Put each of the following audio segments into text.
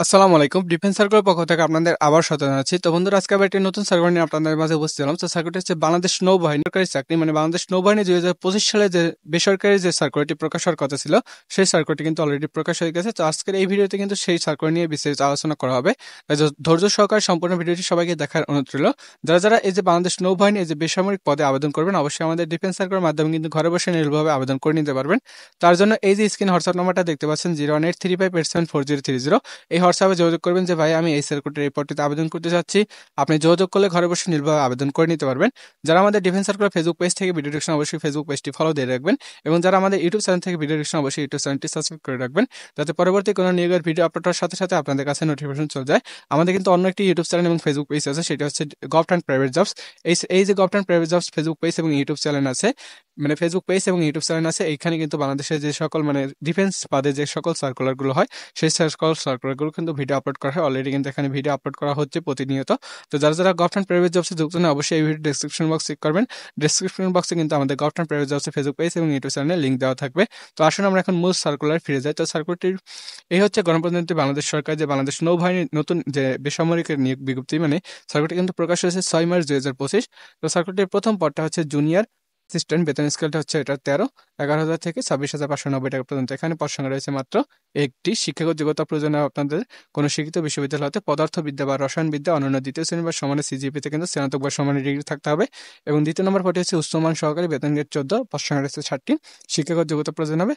আসসালামু আলাইকুম। ডিফেন্স সার্কেলের পক্ষ থেকে আপনাদের আবার স্বাগত জানাচ্ছি। তো বন্ধুরা, আজকে আবার একটি নতুন সার্কেল নিয়ে আপনাদের মাঝে উপস্থিত হলাম। তো সার্কেলটি হচ্ছে বাংলাদেশ নৌবাহিনী সরকারি চাকরি, মানে বাংলাদেশ নৌবাহিনী 2025 সালে যে বেসরকারি যে সার্কুলারটি প্রকাশ হওয়ার কথা ছিল, সেই সার্কুলারটি কিন্তু অলরেডি প্রকাশ হয়ে গেছে। তো আজকের এই ভিডিওতে কিন্তু সেই সার্কুলার নিয়ে বিস্তারিত আলোচনা করা হবে। তাই ধৈর্য সহকারে সম্পূর্ণ ভিডিওটি সবাইকে দেখার অনুরোধ রইল। যারা যারা এই যে বাংলাদেশ নৌবাহিনী এই যে বেসামরিক পদে আবেদন করবেন, অবশ্যই আমাদের ডিফেন্স সার্কেলের মাধ্যমে কিন্তু ঘরে বসে নির্ভুলভাবে আবেদন করে নিতে পারবেন। তার জন্য এই যে স্ক্রিন হোয়াটসঅ্যাপ নাম্বারটা দেখতে পাচ্ছেন 01835874030, এই হোয়াটসঅ্যাপে যোগাযোগ করবেন যে ভাই আমি এই সার্কুলার এই পদটিতে আবেদন করতে চাচ্ছি। আপনি যোগাযোগ করলে ঘরে বসে নির্ভয়ে আবেদন করে নিতে পারবেন। যারা আমাদের ডিফেন্স সার্কুলার ফেসবুক পেজ থেকে ভিডিও ডিসক্রিপশন অবশ্যই ফেসবুক পেজটি ফলো দিয়ে রাখবেন, এবং যারা আমাদের ইউটিউব চ্যানেল থেকে ভিডিও ডিসক্রিপশন অবশ্যই ইউটিউব চ্যানেলটি সাবস্ক্রাইব করে রাখবেন, যাতে পরবর্তী কোনো নিয়োগের ভিডিও আপলোড হওয়ার সাথে সাথে আপনাদের কাছে নোটিফিকেশন চলে যায়। আমাদের কিন্তু অন্য একটি ইউটিউব চ্যানেল এবং ফেসবুক পেজ আছে, সেটা হচ্ছে গভর্নমেন্ট অ্যান্ড প্রাইভেট জবস। এই যে government and private jobs Facebook page এবং ইউটিউব চ্যানেল আছে, মানে ফেসবুক পেজ এবং ইউটিউব চ্যানেল আছে, এইখানে কিন্তু বাংলাদেশের যে সকল মানে ডিফেন্স পদে যে সকল সার্কুলারগুলো হয়, সেই সকল সার্কুলারগুলো কিন্তু ভিডিও আপলোড করা হয়। অলরেডি কিন্তু এখানে ভিডিও আপলোড করা হচ্ছে প্রতিনিয়ত। তো যারা যারা গভর্নমেন্ট প্রাইভেট জবসে যুক্ত না, অবশ্যই এই ভিডিও ডেসক্রিপশন বক্স চেক করবেন। ডেসক্রিপশন বক্সে কিন্তু আমাদের গভর্নমেন্ট প্রাইভেট জবসের ফেসবুক পেজ এবং ইউটিউব চ্যানেলে লিঙ্ক দেওয়া থাকবে। তো আসুন আমরা এখন মূল সার্কুলার ফিরে যাই। তো সার্কুলারটির এই হচ্ছে গণপ্রজাতন্ত্রী বাংলাদেশ সরকার যে বাংলাদেশ নৌবাহিনীর নতুন যে বেসামরিক নিয়োগ বিজ্ঞপ্তি, মানে সার্কুলারটি কিন্তু প্রকাশ হয়েছে 6 মার্চ 2025। তো সার্কুলারটির প্রথম পদটা হচ্ছে জুনিয়র অ্যাসিস্ট্যান্ট, বেতন স্কেলটা হচ্ছে এটা 11,000 থেকে 26,590 টাকা পর্যন্ত। এখানে পদ সংখ্যা রয়েছে মাত্র একটি। শিক্ষাগত যোগ্যতা প্রয়োজনে আপনাদের কোনো শিক্ষিত বিশ্ববিদ্যালয় হতে পদার্থবিদ্যা বা রসায়নবিদ্যা অনন্য দ্বিতীয় শ্রেণী বা সমানের সিজিপিতে কিন্তু স্নাতক বা সমানের ডিগ্রি থাকতে হবে। এবং দ্বিতীয় নম্বর পদটি হচ্ছে উচ্চমান সহকারী, বেতন গ্রেড 14, পদ সংখ্যা রয়েছে 60টি। শিক্ষাগত যোগ্যতা প্রয়োজন হবে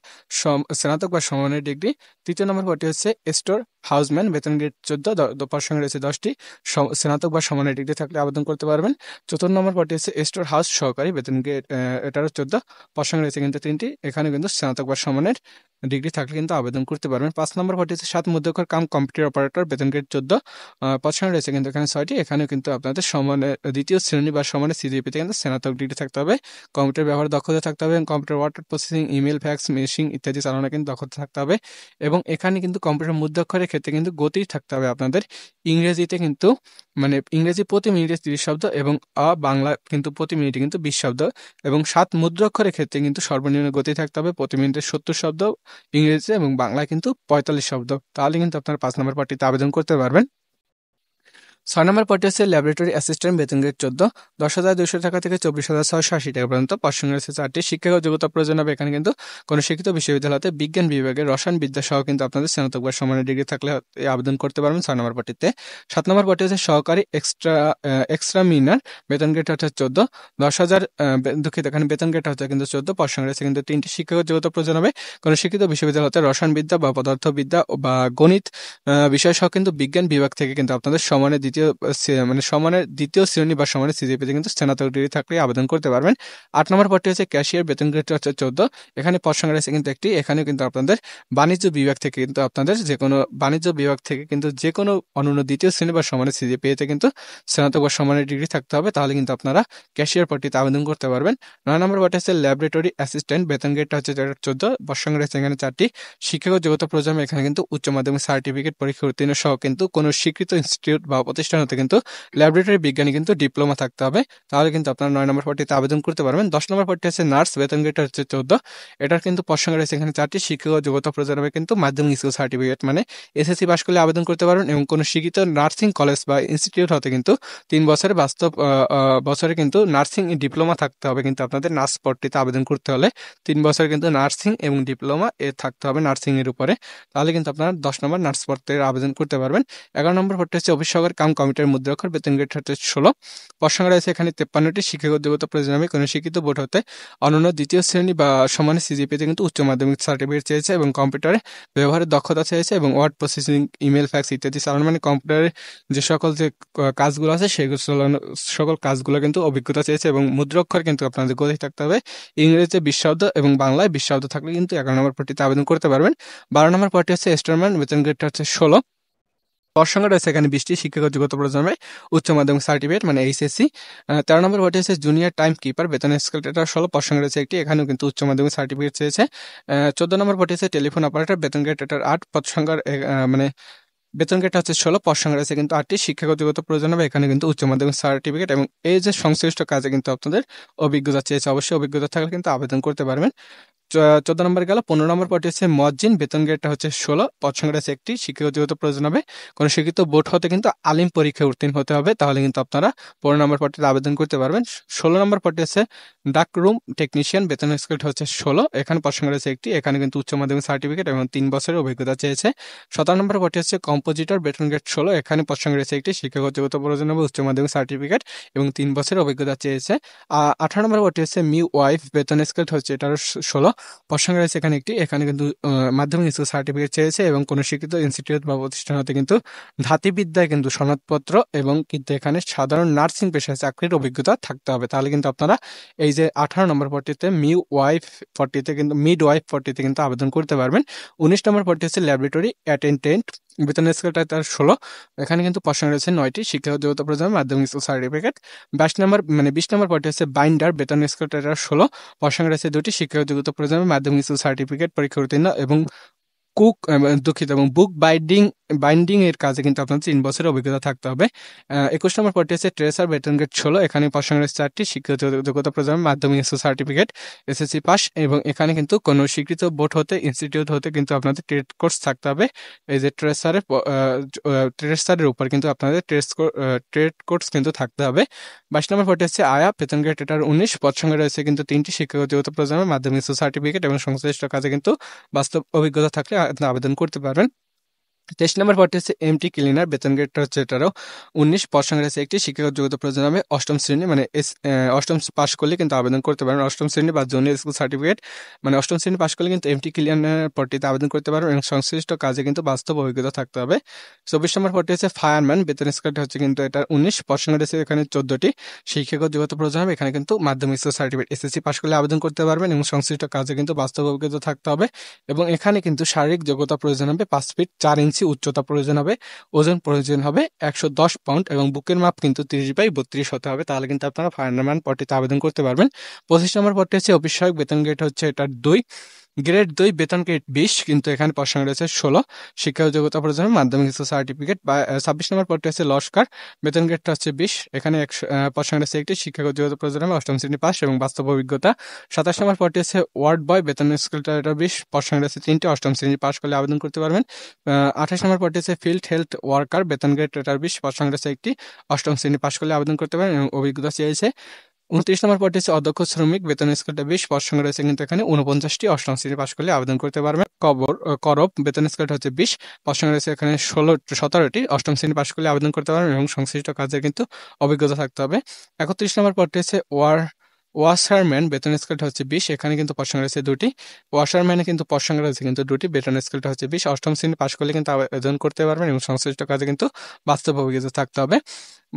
স্নাতক বা সমানের ডিগ্রি। তৃতীয় নম্বর পদটি হচ্ছে স্টোর হাউসম্যান, বেতন গ্রেড 14, পদ সংখ্যা রয়েছে 10টি। স্নাতক বা সমানের ডিগ্রি থাকলে আবেদন করতে পারবেন। চতুর্থ নম্বর পদটি হচ্ছে স্টোর হাউস সহকারী, বেতন গ্রেড 14, পদ সংখ্যা রয়েছে কিন্তু 3টি। এখানে কিন্তু স্নাতক বা সমানের ডিগ্রি থাকলে কিন্তু আবেদন করতে পারবেন। 5 নম্বর পদটি হচ্ছে 7 মধ্যকর কাম কম্পিউটার অপারেটর, বেতন গ্রেড 14, পদ সংখ্যা রয়েছে কিন্তু এখানে 6টি। এখানেও কিন্তু আপনাদের সমানের দ্বিতীয় শ্রেণী বা সমানের সিজিপিতে কিন্তু স্নাতক ডিগ্রি থাকতে হবে। কম্পিউটার ব্যবহার দক্ষতা থাকতে হবে, এবং computer word processing, email, fax, machine ইত্যাদি চালানো কিন্তু দক্ষতা থাকতে হবে। এবং এখানে কিন্তু কম্পিউটার মুদ্রাক্ষরের ক্ষেত্রে কিন্তু গতি থাকতে হবে আপনাদের। ইংরেজিতে কিন্তু মানে ইংরেজি প্রতি মিনিটে 30 শব্দ, এবং বাংলা কিন্তু প্রতি মিনিটে কিন্তু 20 শব্দ, এবং 7 মুদ্রাক্ষরের ক্ষেত্রে কিন্তু সর্বনিম্ন গতি থাকতে হবে প্রতি মিনিটে 70 শব্দ ইংরেজিতে, এবং বাংলায় কিন্তু 45 শব্দ। তাহলে কিন্তু আপনারা 5 নম্বর পার্টিতে আবেদন করতে পারবেন। 6 নম্বর পদটি হচ্ছে ল্যাবরেটরি অ্যাসিস্ট্যান্ট, বেতন গ্রেড 14, 10,200 টাকা থেকে 24,680 টাকা পর্যন্ত। পদ সংখ্যা রয়েছে 4টি। শিক্ষাগত যোগ্যতা প্রয়োজন হবে এখানে কিন্তু কোনো শিক্ষিত বিশ্ববিদ্যালয়তে বিজ্ঞান বিভাগের রসায়ন বিদ্যা সহ কিন্তু আপনাদের স্নাতক বা সমানের ডিগ্রি থাকলে আবেদন করতে পারবেন 6 নম্বর পদটিতে। 7 নম্বর পদটি হচ্ছে সহকারী এক্সট্রামিনার, বেতন গ্রেড হচ্ছে 14, 10,000 দুঃখিত, এখানে বেতন গ্রেড হচ্ছে কিন্তু 14, পদ সংখ্যা রয়েছে কিন্তু 3টি। শিক্ষাগত যোগ্যতা প্রয়োজন হবে কোনো শিক্ষিত বিশ্ববিদ্যালয়তে রসায়ন বিদ্যা বা পদার্থবিদ্যা বা গণিত বিষয় সহ কিন্তু বিজ্ঞান বিভাগ থেকে কিন্তু আপনাদের সমানের সমানের দ্বিতীয় শ্রেণী বা সমানের সিজিপিতে কিন্তু স্নাতক ডিগ্রি থাকলে আবেদন করতে পারবেন। 8 নম্বর পদটি হচ্ছে ক্যাশিয়ার, বেতন গ্রেড হচ্ছে 14, এখানে পদ সংখ্যা রয়েছে কিন্তু একটি। এখানেও কিন্তু আপনাদের বাণিজ্য বিভাগ থেকে কিন্তু আপনাদের যে কোনো অনন্য দ্বিতীয় শ্রেণী বা সমানের সিজিপিতে কিন্তু স্নাতক বা সমানের ডিগ্রি থাকতে হবে, তাহলে কিন্তু আপনারা ক্যাশিয়ার পদটিতে আবেদন করতে পারবেন। 9 নম্বর পদটি হচ্ছে ল্যাবরেটরি অ্যাসিস্ট্যান্ট, বেতন গ্রেডটা হচ্ছে 14, পদ সংখ্যা রয়েছে এখানে 4টি। শিক্ষাগত যোগ্যতা প্রয়োজন এখানে কিন্তু উচ্চ মাধ্যমিক সার্টিফিকেট পরীক্ষা উত্তীর্ণ সহ কিন্তু কোনো স্বীকৃত ইনস্টিটিউট বা প্রতিষ্ঠান হতে কিন্তু ল্যাবরেটরি বিজ্ঞানী কিন্তু ডিপ্লোমা থাকতে হবে, তাহলে কিন্তু আপনারা 9 নম্বর পদটিতে আবেদন করতে পারবেন। 10 নম্বর পদটি হচ্ছে নার্স, বেতন গ্রেড হচ্ছে 14, এটার কিন্তু পদ সংখ্যা রয়েছে এখানে 4টি। শিক্ষাগত যোগ্যতা প্রয়োজন হবে কিন্তু মাধ্যমিক স্কুল সার্টিফিকেট, মানে এসএসসি পাস করলে আবেদন করতে পারবেন, এবং কোনো স্বীকৃত নার্সিং কলেজ বা ইনস্টিটিউট হতে কিন্তু 3 বছরের বছরে কিন্তু নার্সিং ডিপ্লোমা থাকতে হবে কিন্তু আপনাদের নার্স পদটিতে আবেদন করতে হলে 3 বছর কিন্তু নার্সিং এবং ডিপ্লোমা থাকতে হবে নার্সিং এর উপরে, তাহলে কিন্তু আপনারা 10 নম্বর নার্স পদে আবেদন করতে পারবেন। 11 নম্বর পদটি হচ্ছে অফিস সহকারী কাম কম্পিউটার মুদ্রাক্ষর, বেতন গ্রেড হচ্ছে 16, পদ সংখ্যা রয়েছে এখানে 53টি। শিক্ষাগত যোগ্যতা প্রয়োজন হবে কোনো শিক্ষিত বোর্ড হতে অনন্য দ্বিতীয় শ্রেণী বা সমানের সিজিপিতে কিন্তু উচ্চ মাধ্যমিক সার্টিফিকেট চেয়েছে, এবং কম্পিউটারে ব্যবহারের দক্ষতা চেয়েছে, এবং ওয়ার্ড প্রসেসিং, ইমেল, ফ্যাক্স ইত্যাদি চালানো, মানে কম্পিউটারে যে সকল কাজগুলো আছে সেগুলো সকল কাজগুলো কিন্তু অভিজ্ঞতা চেয়েছে, এবং মুদ্রাক্ষর কিন্তু আপনাদের গতি থাকতে হবে ইংরেজিতে 20 শব্দ এবং বাংলায় 20 শব্দ থাকলে কিন্তু 11 নম্বর পদটিতে আবেদন করতে পারবেন। 12 নম্বর পদটি হচ্ছে স্টোরম্যান, বেতন গ্রেডটা হচ্ছে 16, পদ সংখ্যা রয়েছে এখানে 20টি। শিক্ষাগত যোগ্যতা প্রয়োজন হবে উচ্চ মাধ্যমিক সার্টিফিকেট, মানে এইচএসসি। 13 নম্বর পদটি হচ্ছে জুনিয়র টাইম কিপার, বেতন স্কেল এটা 16, পদ সংখ্যা রয়েছে একটি। এখানেও কিন্তু উচ্চ মাধ্যমিক সার্টিফিকেট চেয়েছে। 14 নম্বর পদটি হচ্ছে টেলিফোন অপারেটর, বেতন গ্রেড এটার 8, পদ সংখ্যার বেতন গ্রেডটা হচ্ছে 16, পদ সংখ্যা রয়েছে কিন্তু 8টি। শিক্ষাগত যোগ্যতা প্রয়োজন হবে এখানে কিন্তু উচ্চ মাধ্যমিক সার্টিফিকেট, এবং এই যে সংশ্লিষ্ট কাজে কিন্তু আপনাদের অভিজ্ঞতা চেয়েছে, অবশ্যই অভিজ্ঞতা থাকলে কিন্তু আবেদন করতে পারবেন। 14 নম্বর গেল। 15 নম্বর পদটি হচ্ছে মুয়াজ্জিন, বেতন গ্রেডটা হচ্ছে 16, পদ সংখ্যা রয়েছে একটি, শিক্ষাগত যোগ্যতা প্রয়োজন হবে কোনো শিক্ষিত বোর্ড হতে কিন্তু আলিম পরীক্ষায় উত্তীর্ণ হতে হবে, তাহলে কিন্তু আপনারা 15 নম্বর পদটিতে আবেদন করতে পারবেন। 16 নম্বর পদটি হচ্ছে ডাক রুম টেকনিশিয়ান, বেতন স্কেল হচ্ছে 16, এখানে পদ সংখ্যা রয়েছে একটি, এখানে কিন্তু উচ্চ মাধ্যমিক সার্টিফিকেট এবং 3 বছরের অভিজ্ঞতা চেয়েছে। 17 নম্বর পদটি হচ্ছে কম্পোজিটর, বেতন গ্রেড 16, এখানে পদ সংখ্যা রয়েছে একটি, শিক্ষাগত যোগ্যতা প্রয়োজন হবে উচ্চ মাধ্যমিক সার্টিফিকেট এবং 3 বছরের অভিজ্ঞতা চেয়েছে। 18 নম্বর পদটি হচ্ছে মিউ ওয়াইফ, বেতন স্কেল হচ্ছে এটারও 16, পদ সংখ্যা রয়েছে এখানে একটি, এখানে কিন্তু মাধ্যমিক স্কুল সার্টিফিকেট চেয়েছে এবং কোনো শিক্ষিত ইনস্টিটিউট বা প্রতিষ্ঠান হতে কিন্তু ধাত্রীবিদ্যায় কিন্তু সনদপত্র এবং কিন্তু এখানে সাধারণ নার্সিং পেশায় চাকরির অভিজ্ঞতা থাকতে হবে, তাহলে কিন্তু আপনারা এই যে 18 নম্বর পদটিতে মিড ওয়াইফ পদটিতে কিন্তু আবেদন করতে পারবেন। 19 নম্বর পদটি হচ্ছে ল্যাবরেটরি অ্যাটেন্ডেন্ট, বেতন স্কেলটা তার 16, এখানে কিন্তু পদ সংখ্যা রয়েছে 9টি, শিক্ষাগত যোগ্যতা প্রয়োজন মাধ্যমিক স্কুল সার্টিফিকেট। 20 নম্বর পদটি হচ্ছে বাইন্ডার, বেতন স্কেলটা 16, পদ সংখ্যা রয়েছে 2টি, শিক্ষাগত যোগ্যতা প্রয়োজন মাধ্যমিক স্কুল সার্টিফিকেট পরীক্ষা উত্তীর্ণ এবং দুঃখিত এবং বুক বাইন্ডিং এর কাজে কিন্তু আপনার 3 বছরের অভিজ্ঞতা থাকতে হবে। 21 নম্বর পদটি হচ্ছে ট্রেসার, বেতন গ্রেড 16, এখানে পদ সংখ্যা রয়েছে 4টি, শিক্ষাগত যোগ্যতা প্রয়োজন মাধ্যমিক স্কুল সার্টিফিকেট এসএসসি পাস এবং এখানে কিন্তু কোনো স্বীকৃত বোর্ড হতে ইনস্টিটিউট হতে কিন্তু আপনাদের ট্রেড কোর্স থাকতে হবে। এই যে ট্রেসারের উপর কিন্তু আপনাদের ট্রেড কোর্স কিন্তু থাকতে হবে। 22 নম্বর পদটি হচ্ছে আয়া, বেতন গ্রেড এটার 19, পদ সংখ্যা রয়েছে কিন্তু 3টি, শিক্ষাগত যোগ্যতা প্রয়োজন মাধ্যমিক স্কুল সার্টিফিকেট এবং সংশ্লিষ্ট কাজে কিন্তু বাস্তব অভিজ্ঞতা থাকলে আপনি আবেদন করতে পারবেন। 23 নম্বর পদটি হচ্ছে এমটি ক্লিনার, বেতন গ্রেডটা হচ্ছে এটারও 19, পদ সংখ্যা রয়েছে একটি, শিক্ষাগত যোগ্যতা প্রয়োজন হবে অষ্টম শ্রেণী মানে অষ্টম পাশ করলে কিন্তু আবেদন করতে পারবেন, অষ্টম শ্রেণী বা জুনিয়র স্কুল সার্টিফিকেট মানে অষ্টম শ্রেণী পাশ করলে কিন্তু এমটি ক্লিনার পদটিতে আবেদন করতে পারবেন এবং সংশ্লিষ্ট কাজে কিন্তু বাস্তব অভিজ্ঞতা থাকতে হবে। 24 নম্বর পদটি হচ্ছে ফায়ারম্যান, বেতন স্কেলটা হচ্ছে কিন্তু এটা 19, পদ সংখ্যা রয়েছে এখানে 14টি, শিক্ষাগত যোগ্যতা প্রয়োজন হবে, এখানে কিন্তু মাধ্যমিক স্কুল সার্টিফিকেট এসএসসি পাশ করলে আবেদন করতে পারবেন এবং সংশ্লিষ্ট কাজে কিন্তু বাস্তব অভিজ্ঞতা থাকতে হবে এবং এখানে কিন্তু শারীরিক যোগ্যতা প্রয়োজন হবে 5 ফিট 4 ইঞ্চি উচ্চতা প্রয়োজন হবে, ওজন প্রয়োজন হবে 110 পাউন্ড এবং বুকের মাপ কিন্তু 30/32 হতে হবে, তাহলে কিন্তু আপনারা ফায়ারম্যান পদটিতে আবেদন করতে পারবেন। 25 নম্বর পদটি হচ্ছে অফিস সহায়ক, বেতন গ্রেড হচ্ছে এটা 2, গ্রেড 2, বেতন গ্রেড 20, কিন্তু এখানে পদ সংখ্যা রয়েছে 16, শিক্ষাগত যোগ্যতা প্রয়োজন মাধ্যমিক স্কুল সার্টিফিকেট। 26 নম্বর পদটি হচ্ছে লস্কর, বেতন গ্রেডটা হচ্ছে 20, এখানে পদ সংখ্যা রয়েছে একটি, শিক্ষাগত যোগ্যতা প্রয়োজন অষ্টম শ্রেণী পাস এবং বাস্তব অভিজ্ঞতা। 27 নম্বর পদটি হচ্ছে ওয়ার্ড বয়, বেতন স্কেলটা এটা 20, পদ সংখ্যা রয়েছে 3টি, অষ্টম শ্রেণী পাস করলে আবেদন করতে পারবেন। 28 নম্বর পদটি হচ্ছে ফিল্ড হেলথ ওয়ার্কার, বেতন গ্রেড এটা 20, পদ সংখ্যা রয়েছে একটি, অষ্টম শ্রেণী পাস করলে আবেদন করতে পারেন এবং অভিজ্ঞতা চেয়েছে। 29 নম্বর পদটি হচ্ছে অধ্যক্ষ শ্রমিক, বেতন স্কেলটা 20, পদ সংখ্যা রয়েছে কিন্তু এখানে 49টি, অষ্টম শ্রেণী পাস করলে আবেদন করতে পারবেন। করপ, বেতন স্কেলটা হচ্ছে 20, পদ সংখ্যা রয়েছে এখানে 17টি, অষ্টম শ্রেণী পাস করলে আবেদন করতে পারবেন এবং সংশ্লিষ্ট কাজে কিন্তু অভিজ্ঞতা থাকতে হবে। 31 নম্বর পদটি হচ্ছে ওয়াশারম্যান, বেতন স্কেলটা হচ্ছে 20, এখানে কিন্তু পদ সংখ্যা রয়েছে 2টি, ওয়াশারম্যানে কিন্তু পদ সংখ্যা রয়েছে কিন্তু 2টি, বেতন স্কেলটা হচ্ছে 20, অষ্টম শ্রেণী পাস করলে কিন্তু আবেদন করতে পারবেন এবং সংশ্লিষ্ট কাজে কিন্তু বাস্তব অভিজ্ঞতা থাকতে হবে।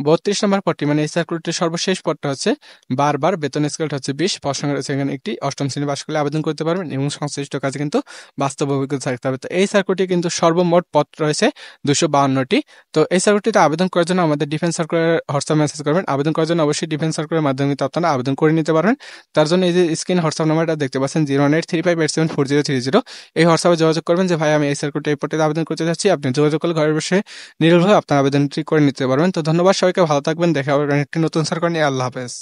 32 নম্বর পদটি মানে এই সার্কুলারটির সর্বশেষ পদটা হচ্ছে বারবার, বেতন স্কেলটা হচ্ছে 20, পদ সংখ্যা রয়েছে এখানে একটি, অষ্টম শ্রেণী পাস করলে আবেদন করতে পারবেন এবং সংশ্লিষ্ট কাজে কিন্তু বাস্তব অভিজ্ঞতা থাকতে হবে। তো এই সার্কুলারটি কিন্তু সর্বমোট পদ রয়েছে 252টি। তো এই সার্কুলারটিতে আবেদন করার জন্য আমাদের ডিফেন্স সার্কুলার হোয়াটসঅ্যাপ মেসেজ করবেন, আবেদন করার জন্য অবশ্যই ডিফেন্স সার্কুলারের মাধ্যমে কিন্তু আপনারা আবেদন করে নিতে পারবেন। তার জন্য এই যে স্ক্রিন হোয়াটসঅ্যাপ নাম্বারটা দেখতে পাচ্ছেন 01835874030, এই হোয়াটসঅ্যাপে যোগাযোগ করবেন যে ভাই আমি এই সার্কুলারটি এই পদটিতে আবেদন করতে যাচ্ছি, আপনি যোগাযোগ করলে ঘরে বসে নির্ভুলভাবে আপনার আবেদনটি করে নিতে পারবেন। তো ধন্যবাদ সবাইকে, ভালো থাকবেন, দেখা হবে একটি নতুন সার্কুলার নিয়ে। আল্লাহ হাফেজ।